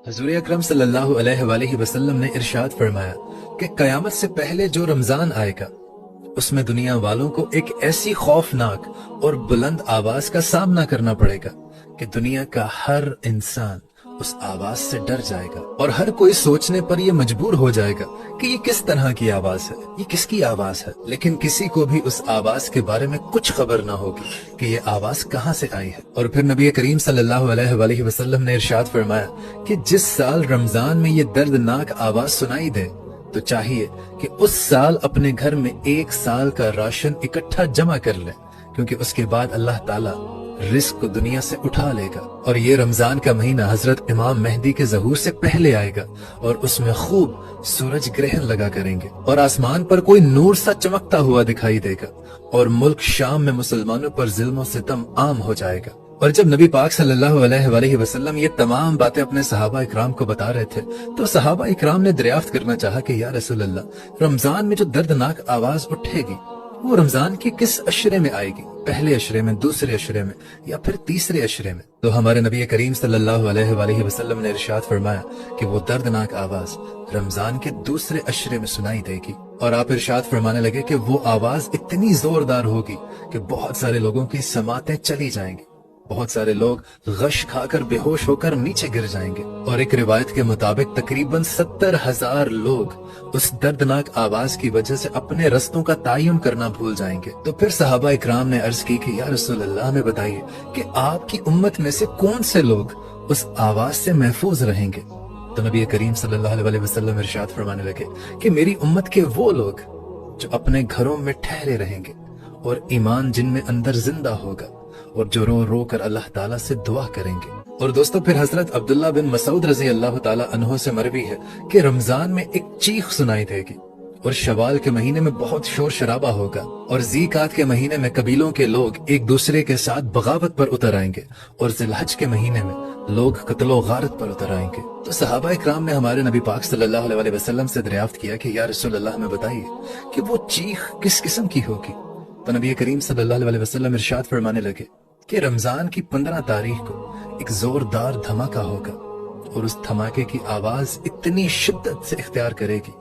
حضور اکرم صلی اللہ علیہ وآلہ وسلم نے ارشاد فرمایا کہ قیامت سے پہلے جو رمضان آئے گا اس میں دنیا والوں کو ایک ایسی خوفناک اور بلند آواز کا سامنا کرنا پڑے گا کہ دنیا کا ہر انسان اس آواز سے ڈر جائے گا اور ہر کوئی سوچنے پر یہ مجبور ہو جائے گا کہ یہ کس طرح کی آواز ہے، یہ کس کی آواز ہے، لیکن کسی کو بھی اس آواز کے بارے میں کچھ خبر نہ ہوگی کہ یہ آواز کہاں سے آئی ہے۔ اور پھر نبی کریم صلی اللہ علیہ وآلہ وسلم نے ارشاد فرمایا کہ جس سال رمضان میں یہ دردناک آواز سنائی دے تو چاہیے کہ اس سال اپنے گھر میں 1 سال کا راشن اکٹھا جمع کر لے، کیونکہ اس کے بعد اللہ تعالیٰ رزق کو دنیا سے اٹھا لے گا۔ اور یہ رمضان کا مہینہ حضرت امام مہدی کے ظہور سے پہلے آئے گا اور اس میں خوب سورج گرہن لگا کریں گے اور آسمان پر کوئی نور سا چمکتا ہوا دکھائی دے گا اور ملک شام میں مسلمانوں پر ظلم و ستم عام ہو جائے گا۔ اور جب نبی پاک صلی اللہ علیہ وآلہ وسلم یہ تمام باتیں اپنے صحابہ اکرام کو بتا رہے تھے تو صحابہ اکرام نے دریافت کرنا چاہا کہ یا رسول اللہ، رمضان میں جو دردناک آواز اٹھے گی وہ رمضان کے کس عشرے میں آئے گی، پہلے عشرے میں، دوسرے عشرے میں یا پھر تیسرے عشرے میں؟ تو ہمارے نبی کریم صلی اللہ علیہ وآلہ وسلم نے ارشاد فرمایا کہ وہ دردناک آواز رمضان کے دوسرے عشرے میں سنائی دے گی۔ اور آپ ارشاد فرمانے لگے کہ وہ آواز اتنی زوردار ہوگی کہ بہت سارے لوگوں کی سماعتیں چلی جائیں گی، بہت سارے لوگ غش کھا کر بے ہوش ہو کر نیچے گر جائیں گے، اور ایک روایت کے مطابق تقریباً 70,000 لوگ اس دردناک آواز کی وجہ سے اپنے رستوں کا تعین کرنا بھول جائیں گے۔ تو پھر صحابہ اکرام نے عرض کی کہ یا رسول اللہ، ہمیں بتائیے کہ آپ کی امت میں سے کون سے لوگ اس آواز سے محفوظ رہیں گے؟ تو نبی کریم صلی اللہ علیہ وسلم ارشاد فرمانے لگے کہ میری امت کے وہ لوگ جو اپنے گھروں میں ٹھہرے رہیں گے اور ایمان جن میں اندر زندہ ہوگا اور جو رو رو کر اللہ تعالیٰ سے دعا کریں گے۔ اور دوستو پھر حضرت عبداللہ بن مسعود رضی اللہ تعالیٰ عنہ سے مروی ہے کہ رمضان میں ایک چیخ سنائی دے گی، اور شوال کے مہینے میں بہت شور شرابہ ہوگا، اور ذیقعد کے مہینے میں قبیلوں کے لوگ ایک دوسرے کے ساتھ بغاوت پر اتر آئیں گے، اور ذی الحج کے مہینے میں لوگ قتل و غارت پر اتر آئیں گے۔ تو صحابہ اکرام نے ہمارے نبی پاک صلی اللہ علیہ وسلم سے دریافت کیا کہ یا رسول اللہ، ہمیں بتائیے کہ وہ چیخ کس قسم کی ہوگی؟ تو نبی کریم صلی اللہ علیہ وسلم ارشاد فرمانے لگے کہ رمضان کی 15 تاریخ کو ایک زوردار دھماکہ ہوگا، اور اس دھماکے کی آواز اتنی شدت سے اختیار کرے گی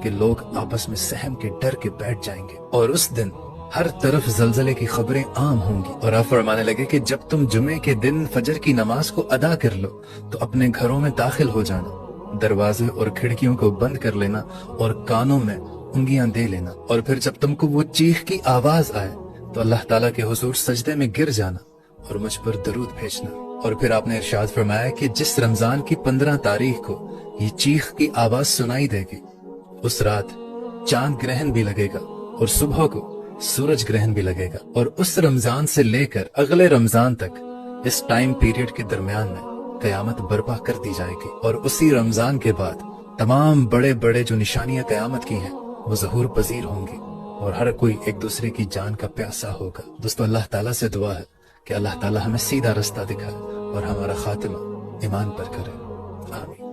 کہ لوگ آپس میں سہم کے ڈر کے بیٹھ جائیں گے، اور اس دن ہر طرف زلزلے کی خبریں عام ہوں گی۔ اور آپ فرمانے لگے کہ جب تم جمعے کے دن فجر کی نماز کو ادا کر لو تو اپنے گھروں میں داخل ہو جانا، دروازے اور کھڑکیوں کو بند کر لینا اور کانوں میں انگلیاں دے لینا، اور پھر جب تم کو وہ چیخ کی آواز آئے تو اللہ تعالیٰ کے حضور سجدے میں گر جانا اور مجھ پر درود بھیجنا۔ اور پھر آپ نے ارشاد فرمایا کہ جس رمضان کی 15 تاریخ کو یہ چیخ کی آواز سنائی دے گی اس رات چاند گرہن بھی لگے گا اور صبح کو سورج گرہن بھی لگے گا، اور اس رمضان سے لے کر اگلے رمضان تک اس ٹائم پیریڈ کے درمیان میں قیامت برپا کر دی جائے گی، اور اسی رمضان کے بعد تمام بڑے بڑے جو نشانیاں قیامت کی ہیں وہ ظہور پذیر ہوں گی، اور ہر کوئی ایک دوسرے کی جان کا پیاسا ہوگا۔ دوستو اللہ تعالیٰ سے دعا ہے کہ اللہ تعالیٰ ہمیں سیدھا رستہ دکھائے اور ہمارا خاتمہ ایمان پر کرے، آمین۔